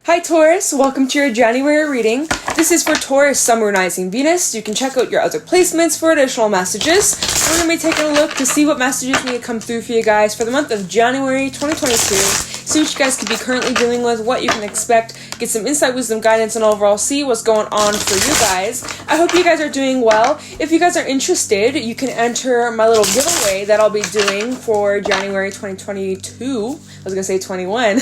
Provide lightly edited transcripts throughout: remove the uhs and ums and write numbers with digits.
Hi Taurus, welcome to your January reading. This is for Taurus, Sun, Moon, Rising, Venus. You can check out your other placements for additional messages. We're going to be taking a look to see what messages need to come through for you guys for the month of January 2022. See what you guys could be currently dealing with, what you can expect, get some insight, wisdom, guidance, and overall see what's going on for you guys. I hope you guys are doing well. If you guys are interested, you can enter my little giveaway that I'll be doing for January 2022. I was going to say 21.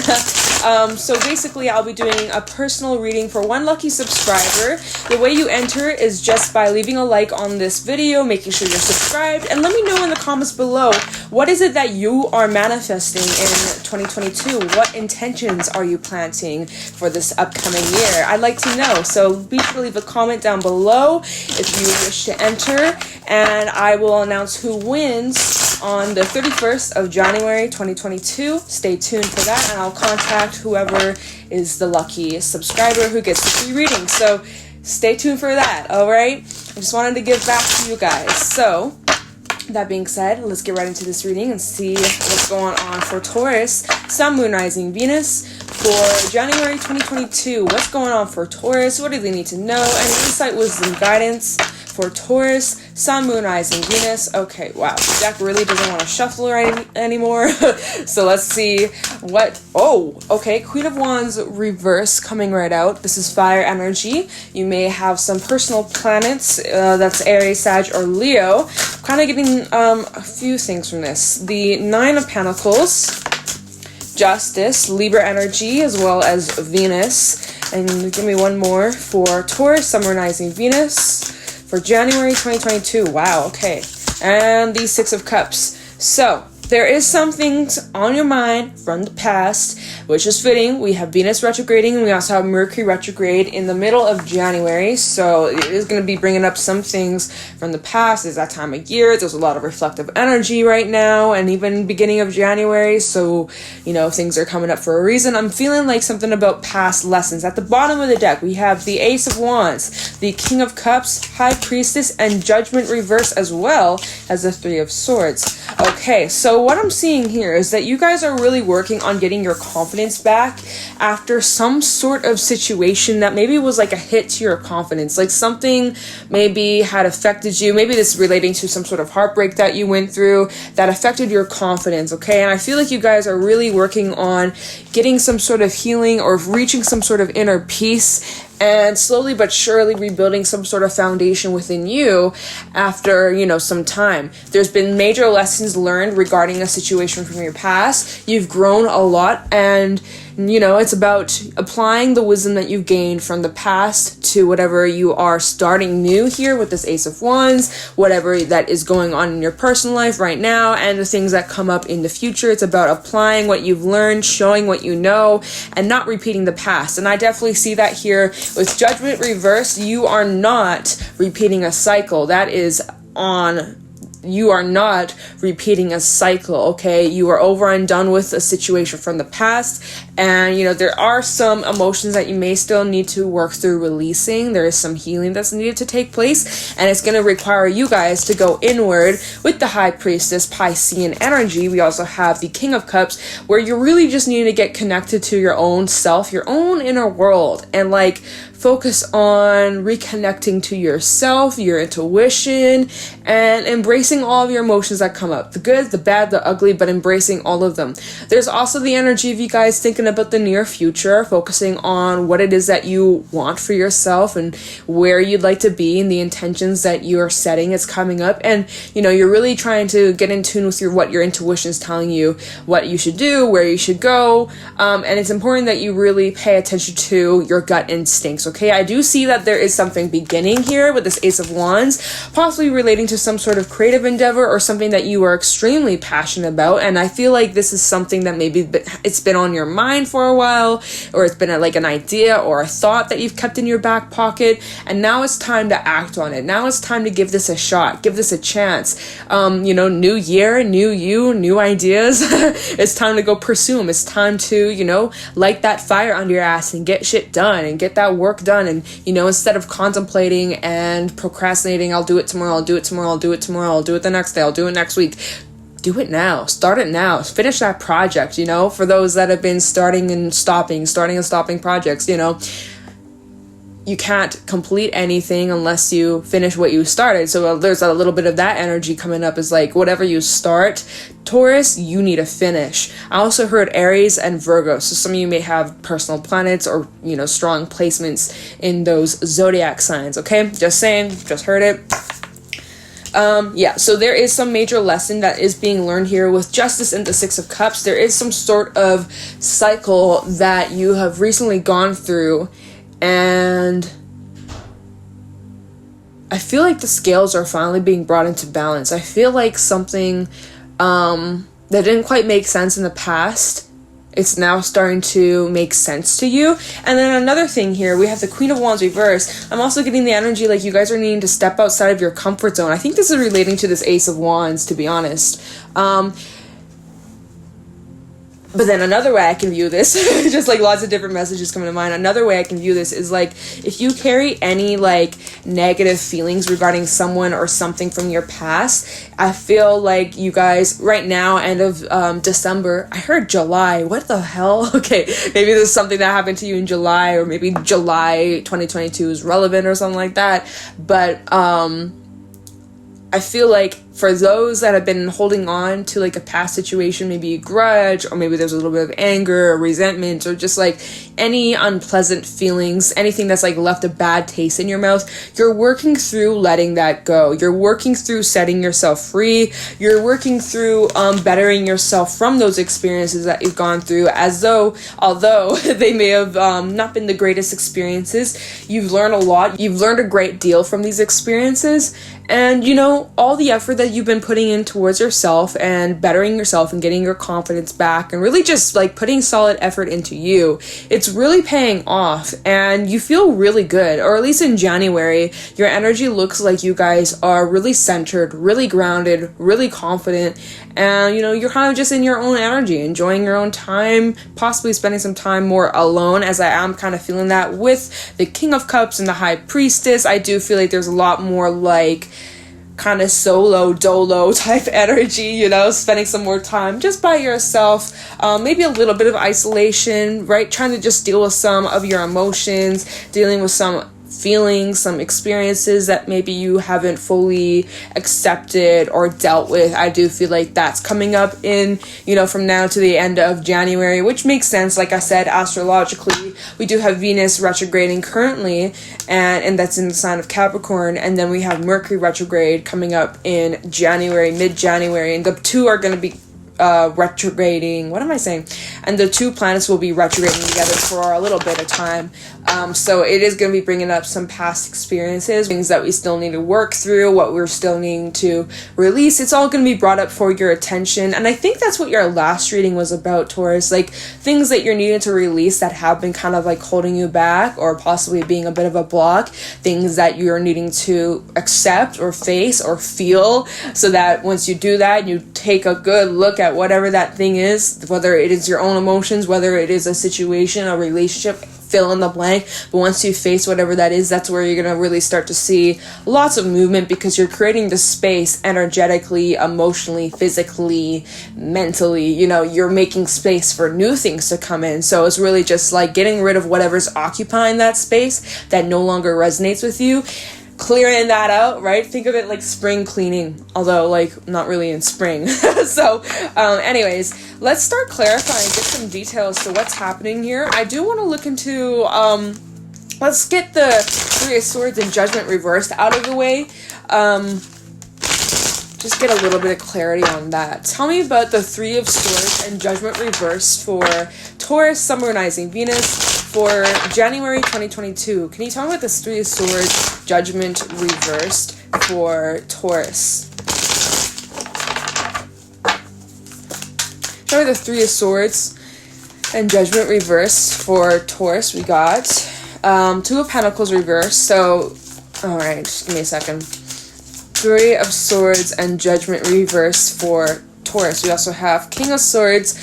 So basically, I'll be doing a personal reading for one lucky subscriber. The way you enter is just by leaving a like on this video, making sure you're subscribed, and let me know in the comments below, what is it that you are manifesting in 2022? What intentions are you planting for this upcoming year? I'd like to know, so be sure to leave a comment down below if you wish to enter, and I will announce who wins on the 31st of January 2022. Stay tuned for that, and I'll contact whoever is the lucky subscriber who gets the free reading. So stay tuned for that, alright? I just wanted to give back to you guys. So that being said, let's get right into this reading and see what's going on for Taurus, Sun, Moon, Rising, Venus for January 2022. What's going on for Taurus? What do they need to know? Any insight, wisdom, guidance for Taurus, Sun, Moon, Rising, Venus. Okay, wow, the deck really doesn't want to shuffle anymore. So let's see what, okay, Queen of Wands reverse coming right out. This is fire energy. You may have some personal planets, that's Aries, Sag, or Leo. Kind of getting a few things from this. The Nine of Pentacles, Justice, Libra energy, as well as Venus. And give me one more for Taurus, Sun, Moon, Rising, Venus for January 2022. Wow, okay. And the Six of Cups. So there is something on your mind from the past, which is fitting. We have Venus retrograding, and we also have Mercury retrograde in the middle of January. So it is going to be bringing up some things from the past. It's that time of year. There's a lot of reflective energy right now, and even beginning of January. So, you know, things are coming up for a reason. I'm feeling like something about past lessons. At the bottom of the deck, we have the Ace of Wands, the King of Cups, High Priestess, and Judgment reverse, as well as the Three of Swords. Okay, so what I'm seeing here is that you guys are really working on getting your confidence back after some sort of situation that maybe was like a hit to your confidence, like something maybe had affected you. Maybe this is relating to some sort of heartbreak that you went through that affected your confidence, okay? And I feel like you guys are really working on getting some sort of healing or reaching some sort of inner peace, and slowly but surely rebuilding some sort of foundation within you after, you know, some time. There's been major lessons learned regarding a situation from your past. You've grown a lot, and, you know, it's about applying the wisdom that you've gained from the past to whatever you are starting new here with this Ace of Wands, whatever that is going on in your personal life right now, and the things that come up in the future. It's about applying what you've learned, showing what you know, and not repeating the past. And I definitely see that here. With Judgment reverse, you are not repeating a cycle. That is on... You are not repeating a cycle, okay? You are over and done with a situation from the past, and, you know, there are some emotions that you may still need to work through releasing. There is some healing that's needed to take place, and it's going to require you guys to go inward with the High Priestess, Piscean energy. We also have the King of Cups, where you're really just needing to get connected to your own self, your own inner world, and, like, focus on reconnecting to yourself, your intuition, and embracing all of your emotions that come up. The good, the bad, the ugly, but embracing all of them. There's also the energy of you guys thinking about the near future, focusing on what it is that you want for yourself and where you'd like to be and the intentions that you're setting. It's coming up, and, you know, you're really trying to get in tune with what your intuition is telling you, what you should do, where you should go, and it's important that you really pay attention to your gut instincts. Okay, I do see that there is something beginning here with this Ace of Wands, possibly relating to some sort of creative endeavor or something that you are extremely passionate about. And I feel like this is something that maybe it's been on your mind for a while, or it's been like an idea or a thought that you've kept in your back pocket. And now it's time to act on it. Now it's time to give this a shot, give this a chance. You know, new year, new you, new ideas. It's time to go pursue them. It's time to, you know, light that fire under your ass and get shit done and get that work done. And, you know, instead of contemplating and procrastinating, I'll do it tomorrow, I'll do it tomorrow, I'll do it tomorrow, I'll do it the next day, I'll do it next week. do it now. Start it now. Finish that project, you know, for those that have been starting and stopping projects, you know. You can't complete anything unless you finish what you started. So there's a little bit of that energy coming up, is like whatever you start, Taurus, you need to finish. I also heard Aries and Virgo. So some of you may have personal planets or, you know, strong placements in those zodiac signs. Okay, just saying, just heard it. Yeah, so there is some major lesson that is being learned here with Justice and the Six of Cups. There is some sort of cycle that you have recently gone through, and I feel like the scales are finally being brought into balance. I feel like something that didn't quite make sense in the past, it's now starting to make sense to you. And then another thing here, we have the Queen of Wands reverse. I'm also getting the energy like you guys are needing to step outside of your comfort zone. I think this is relating to this Ace of Wands, to be honest. But then another way I can view this, just like lots of different messages coming to mind, another way I can view this is like, if you carry any like negative feelings regarding someone or something from your past, I feel like you guys right now, end of December, I heard July, what the hell? Okay, maybe there's something that happened to you in July, or maybe July 2022 is relevant or something like that, but I feel like for those that have been holding on to like a past situation, maybe a grudge, or maybe there's a little bit of anger or resentment, or just like any unpleasant feelings, anything that's like left a bad taste in your mouth, you're working through letting that go. You're working through setting yourself free. You're working through bettering yourself from those experiences that you've gone through, as though, although they may have not been the greatest experiences, you've learned a lot. You've learned a great deal from these experiences. And, you know, all the effort that you've been putting in towards yourself and bettering yourself and getting your confidence back and really just like putting solid effort into you, it's really paying off and you feel really good. Or at least in January, your energy looks like you guys are really centered, really grounded, really confident. And, you know, you're kind of just in your own energy, enjoying your own time, possibly spending some time more alone, as I am kind of feeling that with the King of Cups and the High Priestess. I do feel like there's a lot more like kind of solo dolo type energy, you know, spending some more time just by yourself, maybe a little bit of isolation, right? Trying to just deal with some of your emotions, dealing with some feelings, some experiences that maybe you haven't fully accepted or dealt with. I do feel like that's coming up in, you know, from now to the end of January, which makes sense. Like I said, astrologically, we do have Venus retrograding currently, and that's in the sign of Capricorn, and then we have Mercury retrograde coming up in January, mid-January, and the two are going to be retrograding. What am I saying? And the two planets will be retrograding together for a little bit of time. So it is going to be bringing up some past experiences, things that we still need to work through, what we're still needing to release. It's all going to be brought up for your attention. And I think that's what your last reading was about, Taurus. Like things that you're needing to release that have been kind of like holding you back or possibly being a bit of a block. Things that you're needing to accept or face or feel, so that once you do that, you take a good look at whatever that thing is, whether it is your own emotions, whether it is a situation, a relationship, fill in the blank. But once you face whatever that is, that's where you're going to really start to see lots of movement, because you're creating the space energetically, emotionally, physically, mentally. You know, you're making space for new things to come in. So it's really just like getting rid of whatever's occupying that space that no longer resonates with you, clearing that out, right? Think of it like spring cleaning, although like not really in spring. So anyways, let's start clarifying, get some details to what's happening here. I do want to look into let's get the Three of Swords and Judgment reversed out of the way. Just get a little bit of clarity on that. Tell me about the Three of Swords and Judgment reversed for Taurus, Sun, Moon, Rising, Venus for January 2022. Can you tell me about this Three of Swords, Judgment reversed for Taurus? Tell me the Three of Swords and Judgment reversed for Taurus. We got Two of Pentacles reversed. So, alright, just give me a second. Three of Swords and Judgment reversed for Taurus. We also have King of Swords,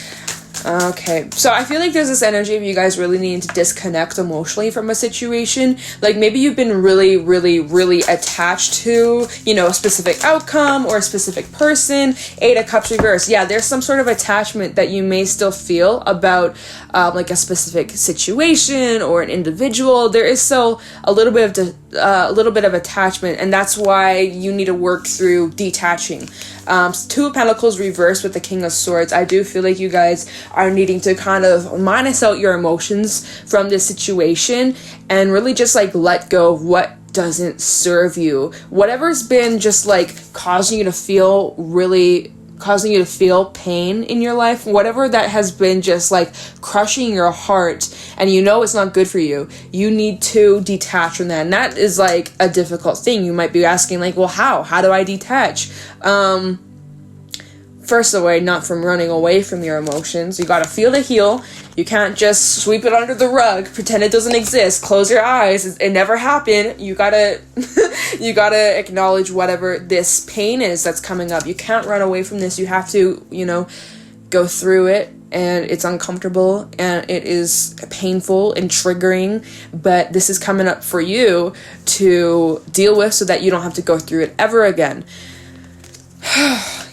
Okay, so I feel like there's this energy of you guys really needing to disconnect emotionally from a situation. Like maybe you've been really, really, really attached to, you know, a specific outcome or a specific person. 8 of Cups reverse. Yeah, there's some sort of attachment that you may still feel about like a specific situation or an individual. There is still a little bit of attachment, and that's why you need to work through detaching. 2 of Pentacles reversed with the King of Swords. I do feel like you guys are needing to kind of minus out your emotions from this situation and really just like let go of what doesn't serve you. Whatever's been just like causing you to feel pain in your life, whatever that has been just like crushing your heart and you know it's not good for you, you need to detach from that. And that is like a difficult thing. You might be asking like, well, how do I detach? First away, not from running away from your emotions. You gotta feel to heal. You can't just sweep it under the rug, pretend it doesn't exist, close your eyes, it never happened. You gotta you gotta acknowledge whatever this pain is that's coming up. You can't run away from this. You have to, you know, go through it, and it's uncomfortable and it is painful and triggering, but this is coming up for you to deal with so that you don't have to go through it ever again.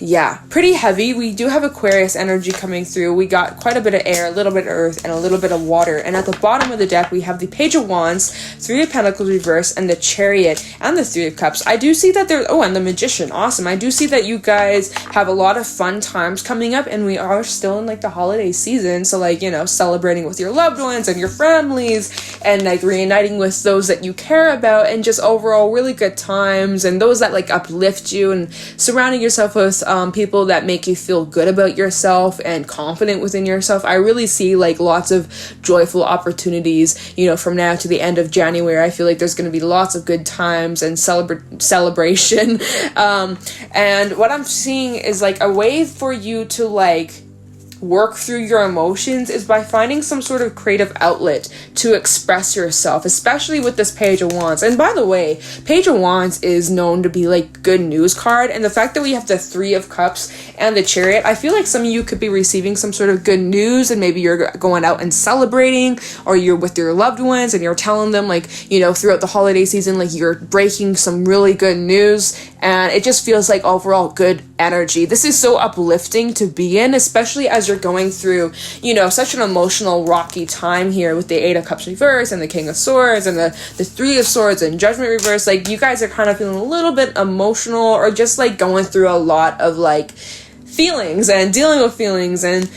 Yeah, pretty heavy. We do have Aquarius energy coming through. We got quite a bit of air, a little bit of earth, and a little bit of water. And at the bottom of the deck, we have the Page of Wands, 3 of Pentacles reverse, and the Chariot, and the 3 of Cups. I do see that there... Oh, and the Magician. Awesome. I do see that you guys have a lot of fun times coming up, and we are still in, like, the holiday season. So, like, you know, celebrating with your loved ones and your families, and, like, reuniting with those that you care about, and just overall really good times, and those that, like, uplift you, and surrounding yourself with people that make you feel good about yourself and confident within yourself. I really see like lots of joyful opportunities, you know, from now to the end of January. I feel like there's going to be lots of good times and celebration. And what I'm seeing is like a way for you to like work through your emotions is by finding some sort of creative outlet to express yourself, especially with this Page of Wands. And by the way, Page of Wands is known to be like good news card, and the fact that we have the 3 of Cups and the Chariot, I feel like some of you could be receiving some sort of good news, and maybe you're going out and celebrating, or you're with your loved ones and you're telling them like, you know, throughout the holiday season, like you're breaking some really good news, and it just feels like overall good energy. This is so uplifting to be in, especially as you're going through, you know, such an emotional rocky time here with the 8 of Cups reverse and the King of Swords and the 3 of Swords and Judgment reverse. Like you guys are kind of feeling a little bit emotional, or just like going through a lot of like feelings and dealing with feelings. And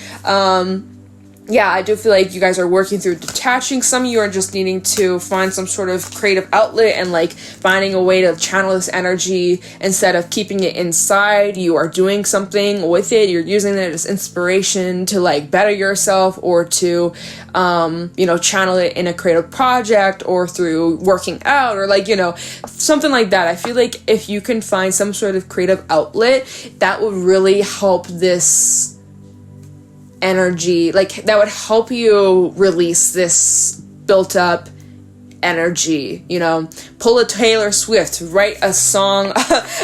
yeah, I do feel like you guys are working through detaching. Some of you are just needing to find some sort of creative outlet and like finding a way to channel this energy instead of keeping it inside. You are doing something with it. You're using it as inspiration to like better yourself, or to, you know, channel it in a creative project, or through working out, or like, you know, something like that. I feel like if you can find some sort of creative outlet, that would really help this energy, like that would help you release this built up energy. You know, pull a Taylor Swift, write a song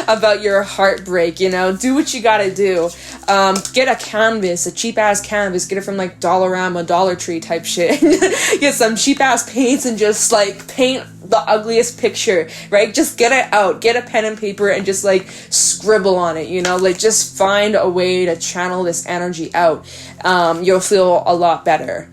about your heartbreak, you know, do what you gotta do. Get a canvas, a cheap ass canvas, get it from like Dollarama, Dollar Tree type shit. Get some cheap ass paints and just like paint the ugliest picture, right? Just get it out, get a pen and paper and just like scribble on it, you know, like just find a way to channel this energy out. You'll feel a lot better.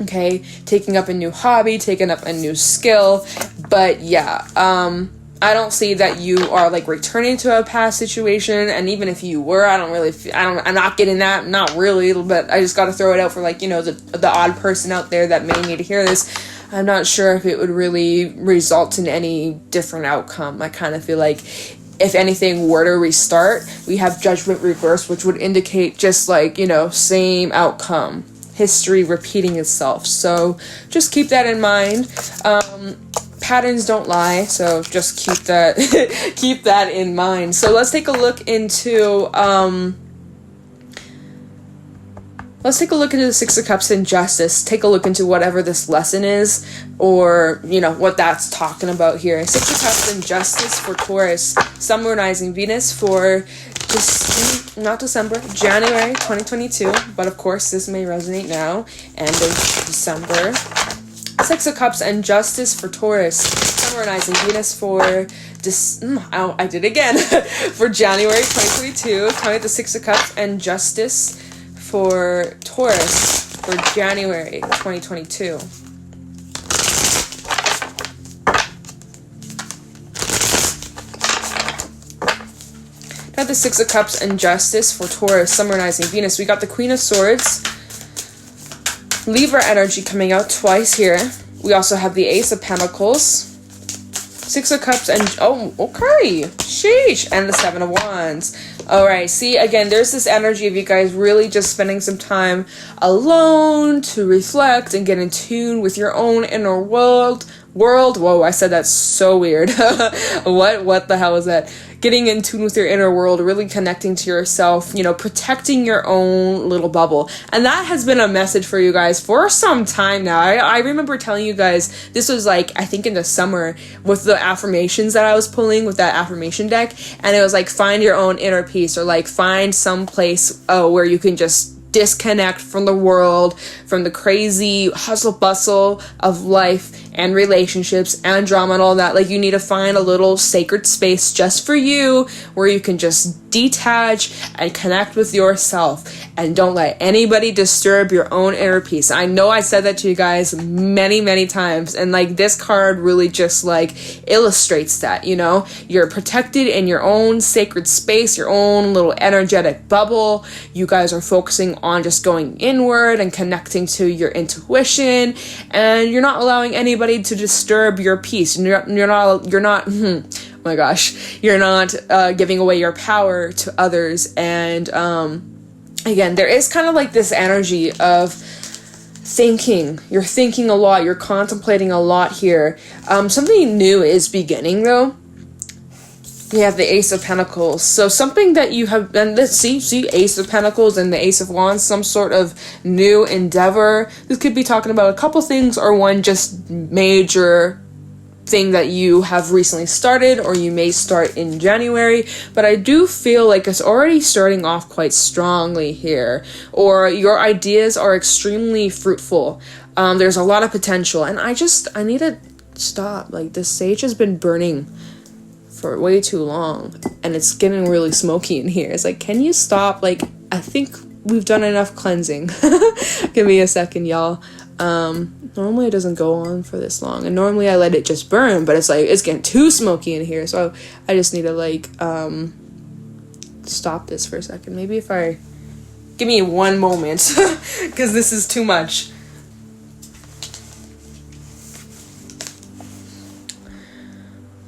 Okay, taking up a new hobby, taking up a new skill. But yeah, I don't see that you are like returning to a past situation, and even if you were, I'm not getting that, not really, but I just got to throw it out for like, you know, the odd person out there that may need to hear this. I'm not sure if it would really result in any different outcome. I kind of feel like if anything were to restart, we have Judgment reverse, which would indicate just like, you know, same outcome. History repeating itself. So just keep that in mind. Patterns don't lie, so just keep that keep that in mind. So let's take a look into the 6 of Cups and Justice. Take a look into whatever this lesson is, or, you know, what that's talking about here. 6 of Cups and Justice for Taurus. Sun, Moon, Rising, Venus for just not December, January 2022, but of course this may resonate now, end of December. Six of Cups and Justice for Taurus, summarizing Venus for I did it again for January 2022. Count the Six of Cups and Justice for Taurus for January 2022. Got the Six of Cups and Justice for Taurus, summarizing Venus. We got the Queen of Swords, Libra energy coming out twice here. We also have the Ace of Pentacles, Six of Cups, and oh, okay, sheesh, and the Seven of Wands. All right, see, again, there's this energy of you guys really just spending some time alone to reflect and get in tune with your own inner world. Whoa, I said that so weird. What the hell is that? Getting in tune with your inner world, really connecting to yourself, you know, protecting your own little bubble. And that has been a message for you guys for some time now. I remember telling you guys, this was like, I think in the summer, with the affirmations that I was pulling with that affirmation deck. And it was like, find your own inner peace, or like find some place where you can just disconnect from the world, from the crazy hustle bustle of life and relationships and drama and all that. Like, you need to find a little sacred space just for you where you can just detach and connect with yourself, and don't let anybody disturb your own inner peace. I know I said that to you guys many times, and like this card really just like illustrates that, you know, you're protected in your own sacred space, your own little energetic bubble. You guys are focusing on just going inward and connecting to your intuition, and you're not allowing anybody to disturb your peace. You're not oh my gosh, you're not giving away your power to others. And again, there is kind of like this energy of thinking. You're thinking a lot, you're contemplating a lot here. Something new is beginning though. We have the Ace of Pentacles. So something that you have, and let's see Ace of Pentacles and the Ace of Wands, some sort of new endeavor. This could be talking about a couple things, or one just major thing that you have recently started, or you may start in January. But I do feel like it's already starting off quite strongly here, or your ideas are extremely fruitful. There's a lot of potential, and I need to stop. Like, this sage has been burning for way too long, and it's getting really smoky in here. It's like, can you stop? Like, I think we've done enough cleansing. Give me a second, y'all. Normally it doesn't go on for this long, and normally I let it just burn, but it's like, it's getting too smoky in here, so I just need to like stop this for a second. Maybe if I give me one moment, because this is too much.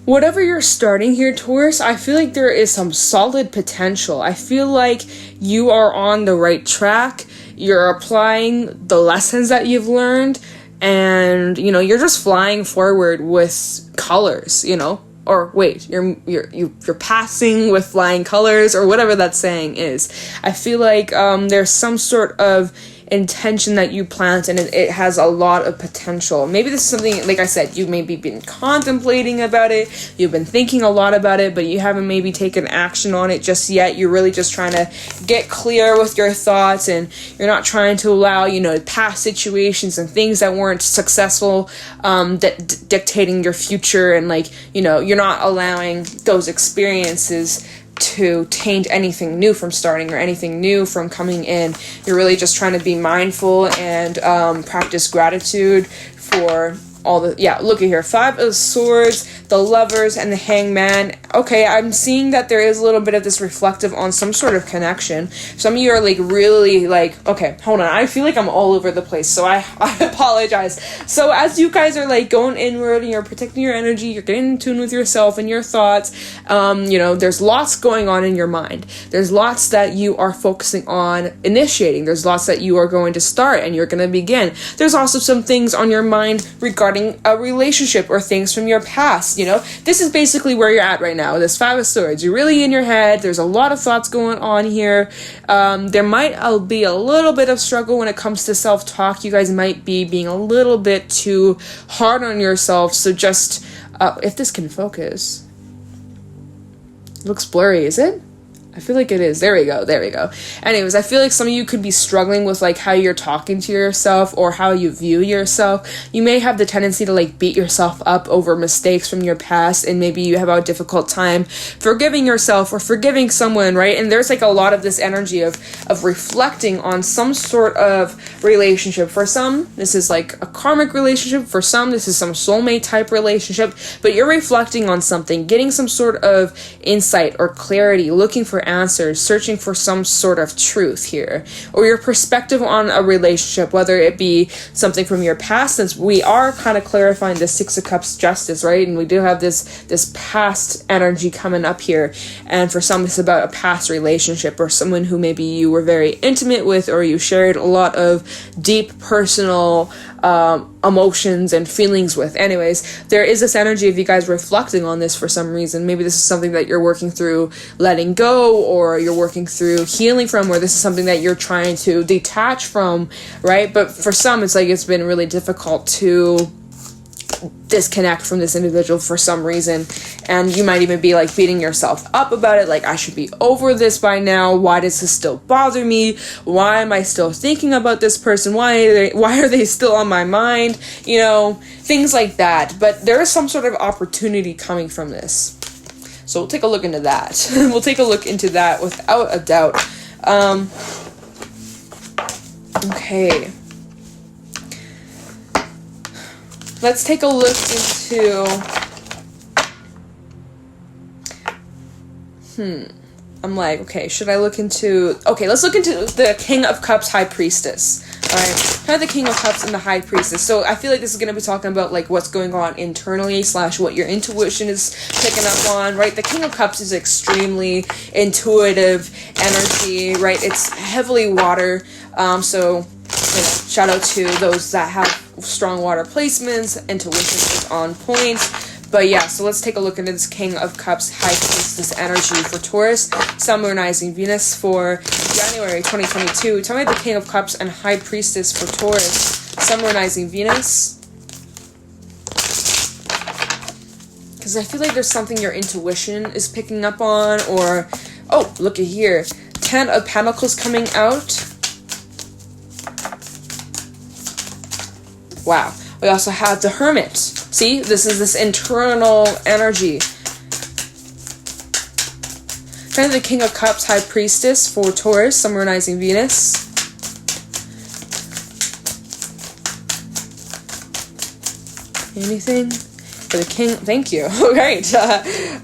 Whatever you're starting here, Taurus, I feel like there is some solid potential. I feel like you are on the right track. You're applying the lessons that you've learned, and, you know, you're just flying forward with colors, you know? Or wait, you're passing with flying colors, or whatever that saying is. I feel like there's some sort of intention that you plant, and it has a lot of potential. Maybe this is something, like I said, you maybe been contemplating about it, you've been thinking a lot about it, but you haven't maybe taken action on it just yet. You're really just trying to get clear with your thoughts, and you're not trying to allow, you know, past situations and things that weren't successful dictating your future, and like, you know, you're not allowing those experiences to taint anything new from starting, or anything new from coming in. You're really just trying to be mindful and practice gratitude for all the, yeah, look at here, Five of Swords, the Lovers, and the Hangman. Okay, I'm seeing that there is a little bit of this reflective on some sort of connection. Some of you are like really like, okay, hold on, I feel like I'm all over the place, so I apologize. So as you guys are like going inward, and you're protecting your energy, you're getting in tune with yourself and your thoughts, you know, there's lots going on in your mind. There's lots that you are focusing on initiating. There's lots that you are going to start and you're going to begin. There's also some things on your mind regarding a relationship or things from your past, you know. This is basically where you're at right now. This Five of Swords, you're really in your head. There's a lot of thoughts going on here. There might be a little bit of struggle when it comes to self-talk. You guys might be being a little bit too hard on yourself. So just, if this can focus. Looks blurry, is it? I feel like it is. There we go. Anyways, I feel like some of you could be struggling with like how you're talking to yourself or how you view yourself. You may have the tendency to like beat yourself up over mistakes from your past, and maybe you have a difficult time forgiving yourself or forgiving someone, right? And there's like a lot of this energy of reflecting on some sort of relationship. For some, this is like a karmic relationship. For some, this is some soulmate type relationship, but you're reflecting on something, getting some sort of insight or clarity, looking for answers, searching for some sort of truth here, or your perspective on a relationship, whether it be something from your past, since we are kind of clarifying the Six of Cups justice, right? And we do have this past energy coming up here, and for some it's about a past relationship or someone who maybe you were very intimate with, or you shared a lot of deep personal emotions and feelings with. Anyways, there is this energy of you guys reflecting on this for some reason. Maybe this is something that you're working through letting go, or you're working through healing from, or this is something that you're trying to detach from, right? But for some, it's like it's been really difficult to disconnect from this individual for some reason, and you might even be like beating yourself up about it, like I should be over this by now. Why does this still bother me? Why am I still thinking about this person? Why are they still on my mind? You know, things like that. But there is some sort of opportunity coming from this, so we'll take a look into that. We'll take a look into that without a doubt. Okay, let's take a look into, I'm like, okay, should I look into, okay, let's look into the King of Cups, High Priestess. Alright, kind of the King of Cups and the High Priestess. So I feel like this is going to be talking about like what's going on internally / what your intuition is picking up on, right? The King of Cups is extremely intuitive energy, right? It's heavily water, so you know, shout out to those that have strong water placements. Intuition is on point. But yeah, so let's take a look into this King of Cups, High Priestess energy for Taurus, Sun, Moon, Rising, Venus for January 2022. Tell me the King of Cups and High Priestess for Taurus, Sun, Moon, Rising, Venus. Because I feel like there's something your intuition is picking up on, or, oh, look at here. 10 of Pentacles coming out. Wow. We also have the Hermit. See, this is this internal energy. Kind of the King of Cups, High Priestess for Taurus, Sun, Moon, Rising, Venus. Anything for the King? Thank you. Great.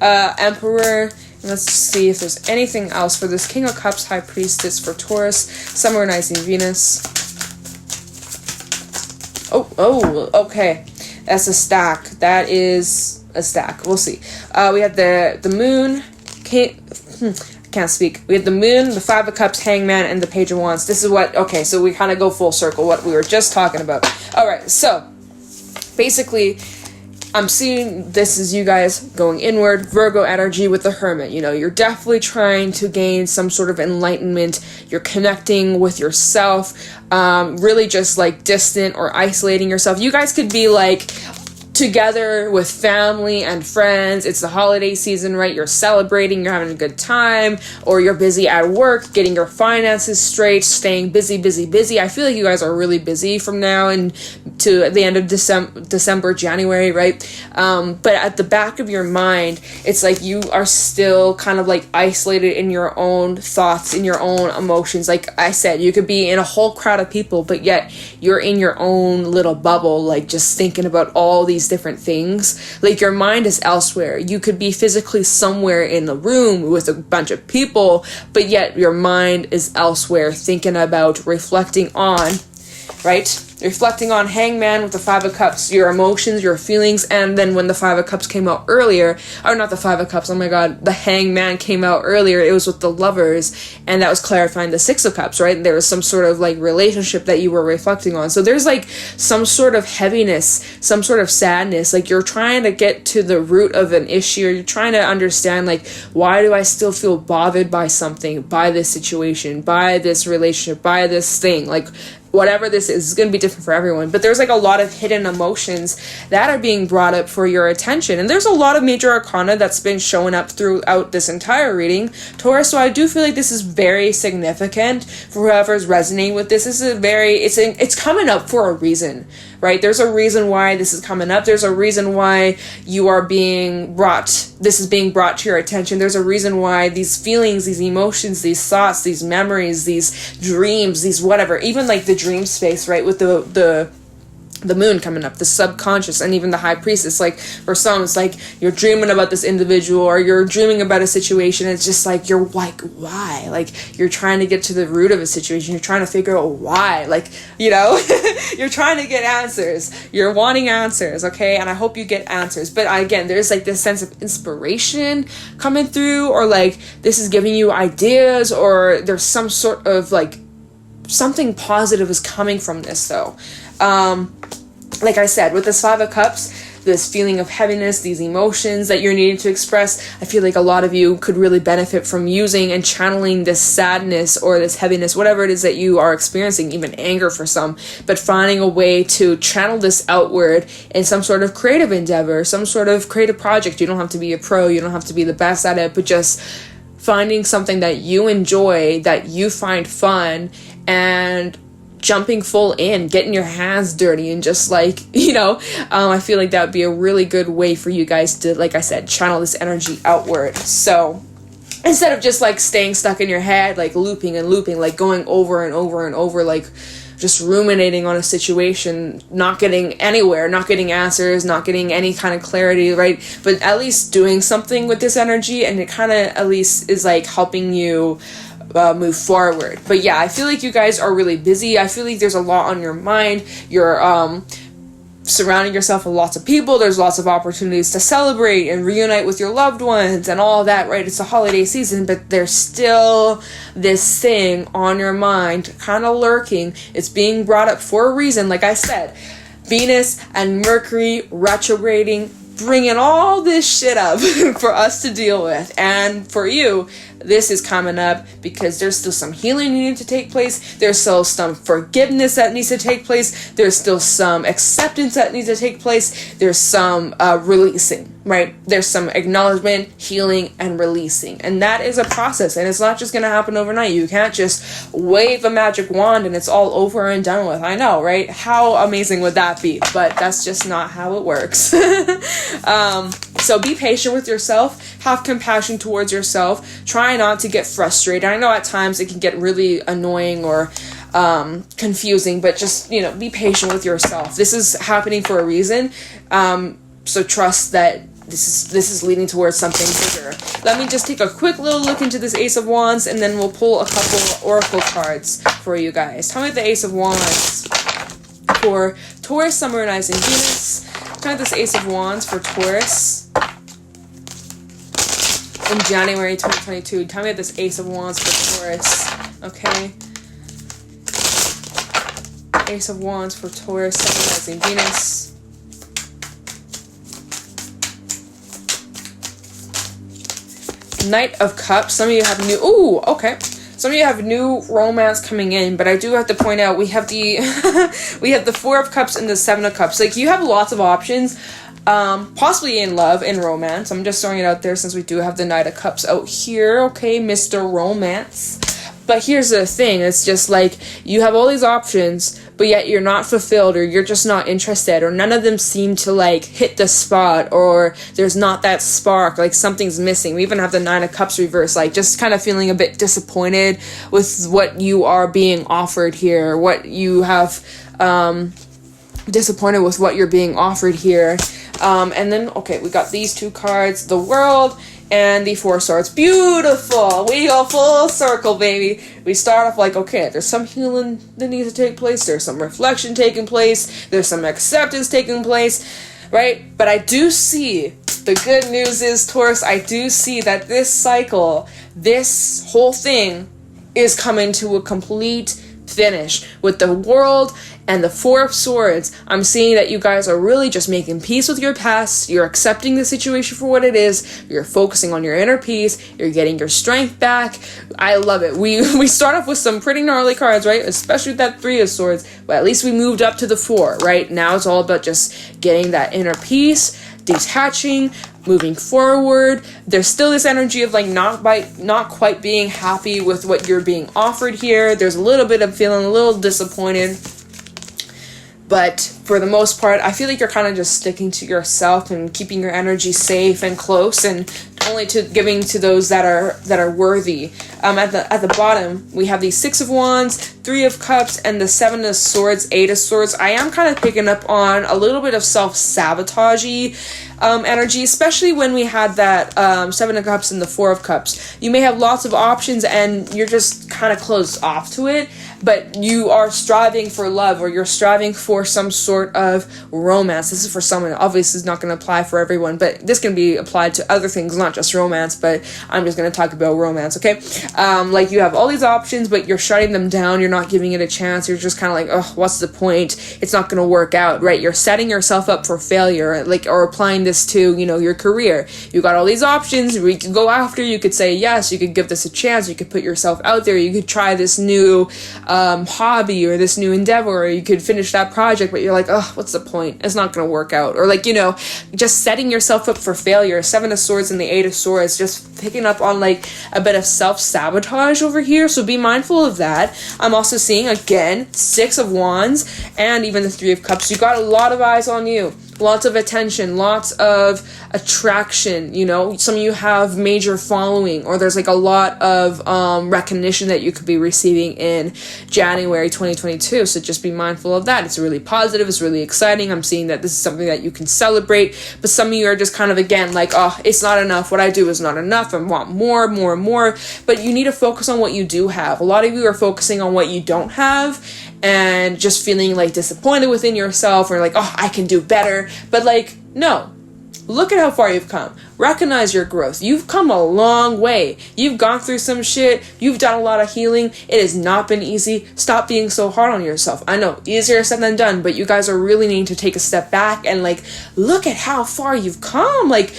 Emperor. Let's see if there's anything else for this King of Cups, High Priestess for Taurus, Sun, Moon, Rising, Venus. Oh, okay. That's a stack. That is a stack. We'll see. We have the Moon. I can't speak. We have the Moon, the Five of Cups, Hangman, and the Page of Wands. This is what, okay, so we kind of go full circle, what we were just talking about. Alright, so, basically, I'm seeing this as you guys going inward, Virgo energy with the Hermit. You know, you're definitely trying to gain some sort of enlightenment. You're connecting with yourself, really just like distant or isolating yourself. You guys could be like together with family and friends. It's the holiday season, right? You're celebrating, you're having a good time, or you're busy at work, getting your finances straight, staying busy. I feel like you guys are really busy from now and to the end of December, January, right? But at the back of your mind, it's like you are still kind of like isolated in your own thoughts, in your own emotions. Like I said, you could be in a whole crowd of people, but yet you're in your own little bubble, like just thinking about all these different things. Like your mind is elsewhere. You could be physically somewhere in the room with a bunch of people, but yet your mind is elsewhere, thinking about, reflecting on, right? Reflecting on Hangman with the Five of Cups, your emotions, your feelings, and then when the Five of Cups came out earlier, or not the Five of Cups, oh my god, the Hangman came out earlier, it was with the Lovers, and that was clarifying the Six of Cups, right? There was some sort of like relationship that you were reflecting on. So there's like some sort of heaviness, some sort of sadness, like you're trying to get to the root of an issue, or you're trying to understand like, why do I still feel bothered by something, by this situation, by this relationship, by this thing, like, whatever this is going to be different for everyone, but there's like a lot of hidden emotions that are being brought up for your attention, and there's a lot of major arcana that's been showing up throughout this entire reading, Taurus. So I do feel like this is very significant for whoever's resonating with this. This is it's coming up for a reason, right? There's a reason why this is coming up. There's a reason why this is being brought to your attention. There's a reason why these feelings, these emotions, these thoughts, these memories, these dreams, these whatever, even like the dream space, right, with the moon coming up, the subconscious, and even the high priestess. Like for some, it's like you're dreaming about this individual, or you're dreaming about a situation. It's just like you're like, why? Like you're trying to get to the root of a situation. You're trying to figure out why. Like, you know, you're trying to get answers. You're wanting answers, okay? And I hope you get answers. But again, there's like this sense of inspiration coming through, or like this is giving you ideas, or there's some sort of like something positive is coming from this though. Like I said, with this 5 of Cups, this feeling of heaviness, these emotions that you're needing to express, I feel like a lot of you could really benefit from using and channeling this sadness or this heaviness, whatever it is that you are experiencing, even anger for some, but finding a way to channel this outward in some sort of creative endeavor, some sort of creative project. You don't have to be a pro, you don't have to be the best at it, but just finding something that you enjoy, that you find fun, and jumping full in, getting your hands dirty, and just like, you know, I feel like that would be a really good way for you guys to, like I said, channel this energy outward. So instead of just like staying stuck in your head, like looping and looping, like going over and over and over, like just ruminating on a situation, not getting anywhere, not getting answers, not getting any kind of clarity, right? But at least doing something with this energy, and it kind of at least is like helping you move forward. But yeah, I feel like you guys are really busy. I feel like there's a lot on your mind. You're surrounding yourself with lots of people. There's lots of opportunities to celebrate and reunite with your loved ones and all that, right? It's a holiday season, but there's still this thing on your mind kind of lurking. It's being brought up for a reason. Like I said, Venus and Mercury retrograding, bringing all this shit up for us to deal with. And for you, this is coming up because there's still some healing needing to take place. There's still some forgiveness that needs to take place. There's still some acceptance that needs to take place. There's some releasing, right? There's some acknowledgement, healing, and releasing. And that is a process, and it's not just going to happen overnight. You can't just wave a magic wand and it's all over and done with. I know, right? How amazing would that be? But that's just not how it works. So be patient with yourself. Have compassion towards yourself. Try not to get frustrated. I know at times it can get really annoying or confusing, but just, you know, be patient with yourself. This is happening for a reason. So trust that this is leading towards something bigger. Let me just take a quick little look into this Ace of Wands, and then we'll pull a couple oracle cards for you guys. Tell me the Ace of Wands for Taurus, Sun, Moon, Rising, Venus. Tell me this Ace of Wands for Taurus in January 2022. Tell me this Ace of Wands for Taurus. Okay. Ace of Wands for Taurus, Sun, Rising, Venus. Knight of Cups. Some of you have some of you have new romance coming in, but I do have to point out we have the we have the 4 of Cups and the 7 of Cups. Like, you have lots of options, possibly in love and romance. I'm just throwing it out there since we do have the Knight of Cups out here, okay, Mr. Romance. But here's the thing, it's just like you have all these options, but yet you're not fulfilled, or you're just not interested, or none of them seem to like hit the spot, or there's not that spark, like something's missing. We even have the 9 of Cups reverse, like just kind of feeling a bit disappointed with what you are being offered here, what you have disappointed with what you're being offered here. And then, okay, we got these 2 cards, the World and the 4 Swords. Beautiful. We go full circle, baby. We start off like, okay, there's some healing that needs to take place. There's some reflection taking place. There's some acceptance taking place, right? But I do see, the good news is, Taurus, I do see that this cycle, this whole thing is coming to a complete finish with the world and the Four of Swords. I'm seeing that you guys are really just making peace with your past. You're accepting the situation for what it is. You're focusing on your inner peace. You're getting your strength back. I love it. We start off with some pretty gnarly cards, right? Especially with that Three of Swords. But at least we moved up to the Four, right? Now it's all about just getting that inner peace, detaching, moving forward. There's still this energy of like not quite being happy with what you're being offered here. There's a little bit of feeling a little disappointed. But for the most part, I feel like you're kind of just sticking to yourself and keeping your energy safe and close, and only to giving to those that are worthy. At the bottom, we have the Six of Wands, Three of Cups, and the Seven of Swords, Eight of Swords. I am kind of picking up on a little bit of self-sabotage energy, especially when we had that Seven of Cups and the Four of Cups. You may have lots of options and you're just kind of closed off to it, but you are striving for love, or you're striving for some sort of romance. This is for someone. Obviously, it's not going to apply for everyone, but this can be applied to other things, not just romance, but I'm just going to talk about romance, okay? Like, you have all these options, but you're shutting them down. You're not giving it a chance. You're just kind of like, oh, what's the point? It's not going to work out, right? You're setting yourself up for failure, like, or applying this to, you know, your career. You got all these options. You could go after. You could say yes. You could give this a chance. You could put yourself out there. You could try this new hobby or this new endeavor, or you could finish that project, but you're like, oh, what's the point? It's not going to work out. Or like, you know, just setting yourself up for failure. Seven of Swords and the Eight of Swords, just picking up on like a bit of self-sabotage over here. So be mindful of that. I'm also seeing, again, Six of Wands and even the Three of Cups. You got a lot of eyes on you. Lots of attention, lots of attraction, you know. Some of you have major following, or there's like a lot of recognition that you could be receiving in January 2022. So just be mindful of that. It's really positive. It's really exciting. I'm seeing that this is something that you can celebrate. But some of you are just kind of, again, like, oh, it's not enough. What I do is not enough. I want more. But you need to focus on what you do have. A lot of you are focusing on what you don't have, and just feeling like disappointed within yourself, or like, oh, I can do better. But like, no, look at how far you've come. Recognize your growth. You've come a long way. You've gone through some shit. You've done a lot of healing. It has not been easy. Stop being so hard on yourself. I know, easier said than done, but you guys are really needing to take a step back and like, look at how far you've come. Like,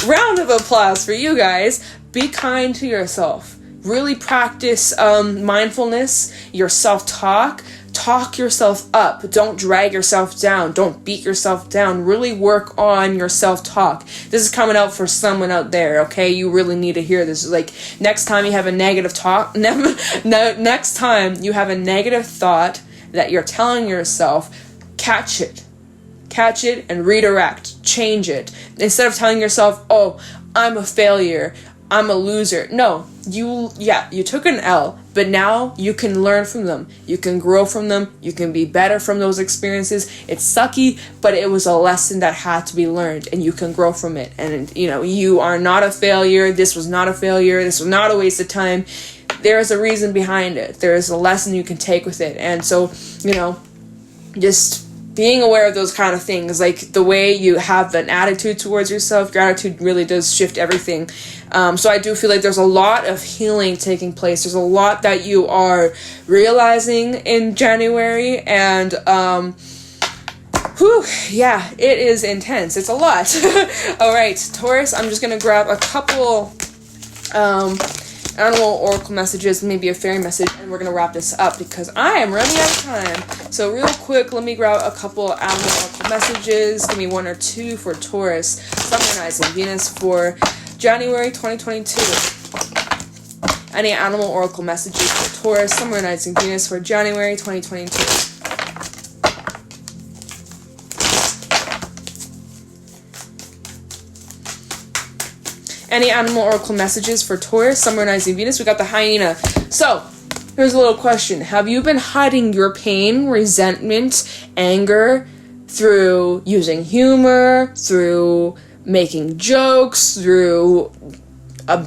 round of applause for you guys. Be kind to yourself. Really practice mindfulness, your self-talk. Talk yourself up. Don't drag yourself down. Don't beat yourself down. Really work on your self-talk. This is coming out for someone out there, okay? You really need to hear this. Like, next time you have a negative next time you have a negative thought that you're telling yourself, catch it. Catch it and redirect. Change it. Instead of telling yourself, oh, I'm a failure, I'm a loser. No, you took an L, but now you can learn from them. You can grow from them. You can be better from those experiences. It's sucky, but it was a lesson that had to be learned, and you can grow from it. And, you know, you are not a failure. This was not a failure. This was not a waste of time. There is a reason behind it. There is a lesson you can take with it. And so, you know, just being aware of those kind of things, like the way you have an attitude towards yourself, your attitude really does shift everything. So I do feel like there's a lot of healing taking place. There's a lot that you are realizing in January, and it is intense. It's a lot. All right, Taurus, I'm just gonna grab a couple animal oracle messages, maybe a fairy message, and we're gonna wrap this up because I am running out of time. So real quick, let me grab a couple animal oracle messages. Give me one or two for Taurus, summonizing Venus for January 2022. Any animal oracle messages for Taurus, summonizing Venus for January 2022. Any animal oracle messages for Taurus, summonizing Venus? We got the hyena. So, here's a little question. Have you been hiding your pain, resentment, anger through using humor, through making jokes, through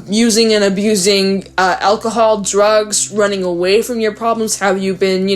using and abusing alcohol, drugs, running away from your problems? Have you been,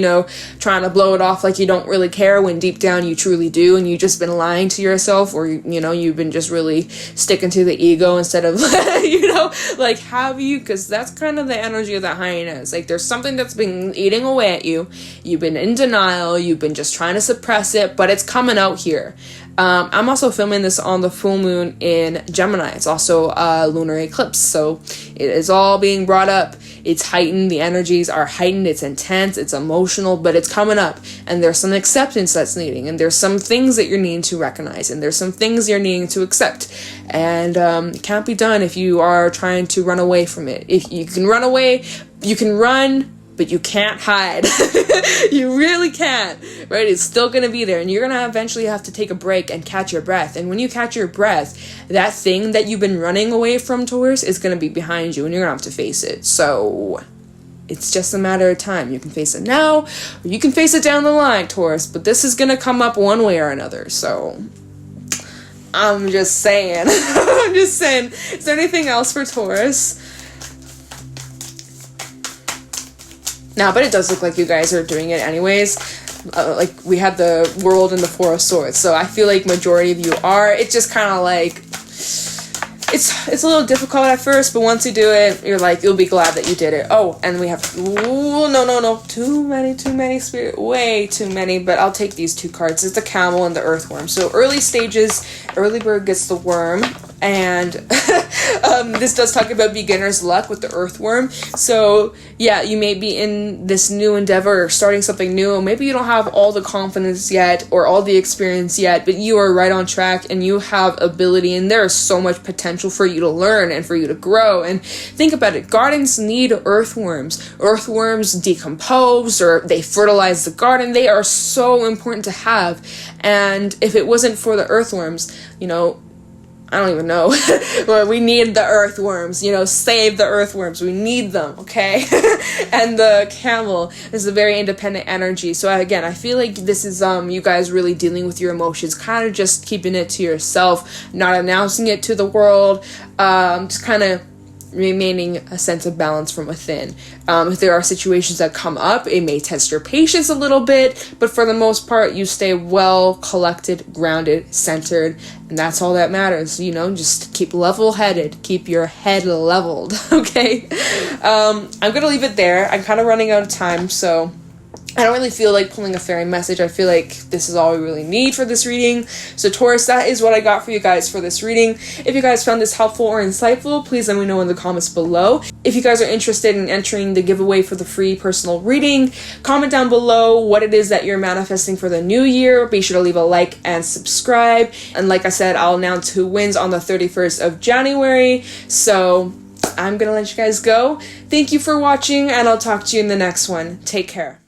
trying to blow it off like you don't really care when deep down you truly do, and you've just been lying to yourself, or, you've been just really sticking to the ego instead of, have you? Because that's kind of the energy of the hyenas. Like, there's something that's been eating away at you. You've been in denial. You've been just trying to suppress it, but it's coming out here. I'm also filming this on the full moon in Gemini. It's also a lunar eclipse, so it is all being brought up. It's heightened. The energies are heightened. It's intense. It's emotional, but it's coming up. And there's some acceptance that's needing. And there's some things that you're needing to recognize. And there's some things you're needing to accept. And it can't be done if you are trying to run away from it. If you can run away, you can run, but you can't hide. You really can't, right? It's still going to be there, and you're going to eventually have to take a break and catch your breath. And when you catch your breath, that thing that you've been running away from, Taurus, is going to be behind you, and you're going to have to face it. So it's just a matter of time. You can face it now, or you can face it down the line, Taurus, but this is going to come up one way or another. So I'm just saying. I'm just saying. Is there anything else for Taurus? Now, but it does look like you guys are doing it anyways. We had the World and the Four of Swords, so I feel like majority of you are. It's just kind of like, it's a little difficult at first, but once you do it, you'll be glad that you did it. Oh, and we have, no, too many spirit, way too many, but I'll take these two cards. It's the Camel and the Earthworm. So early stages, early bird gets the worm, and this does talk about beginner's luck with the Earthworm. So yeah, you may be in this new endeavor or starting something new. Maybe you don't have all the confidence yet or all the experience yet, but you are right on track and you have ability, and there is so much potential for you to learn and for you to grow. And think about it, gardens need earthworms. Earthworms decompose, or they fertilize the garden. They are so important to have. And if it wasn't for the earthworms, I don't even know. We need the earthworms, save the earthworms. We need them, okay? And the Camel is a very independent energy. So again, I feel like this is you guys really dealing with your emotions, kind of just keeping it to yourself, not announcing it to the world, just kind of remaining a sense of balance from within. If there are situations that come up, it may test your patience a little bit, but for the most part, you stay well collected, grounded, centered, and that's all that matters. Just keep level-headed, keep your head leveled, okay? I'm gonna leave it there. I'm kind of running out of time, so I don't really feel like pulling a fairy message. I feel like this is all we really need for this reading. So Taurus, that is what I got for you guys for this reading. If you guys found this helpful or insightful, please let me know in the comments below. If you guys are interested in entering the giveaway for the free personal reading, comment down below what it is that you're manifesting for the new year. Be sure to leave a like and subscribe. And like I said, I'll announce who wins on the 31st of January. So I'm going to let you guys go. Thank you for watching, and I'll talk to you in the next one. Take care.